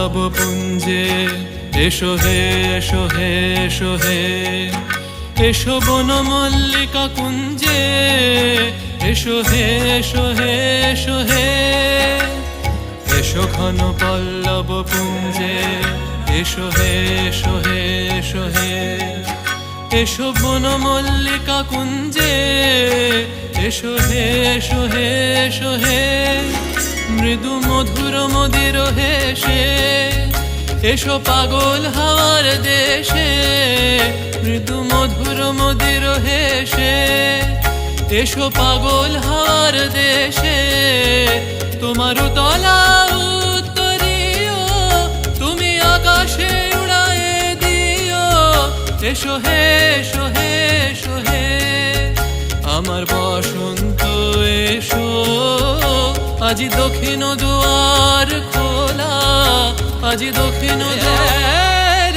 পল্লব পুঞ্জে এসো হে এসো হে এসো হে এসো বনমল্লিকা কুঞ্জে এসো হে এসো হে এসো হে এসো ঘন পল্লব পুঞ্জে এসো হে এসো হে এসো হে এসো বনমল্লিকা কুঞ্জে এসো হে এসো হে এসো হে মৃদু মধুর মদির হেসে এসো পাগল হাওয়ার দেশে মৃদু মধুর মদির হেসে এসো পাগল হাওয়ার দেশে তোমার তলা উত্তরীয় তুমি আকাশে উড়ায়ে দিও এসো হে এসো হে এসো হে আমার বসন্ত এসো আজি দক্ষিণ দুয়ার খোলা আজি দক্ষিণ দুয়ার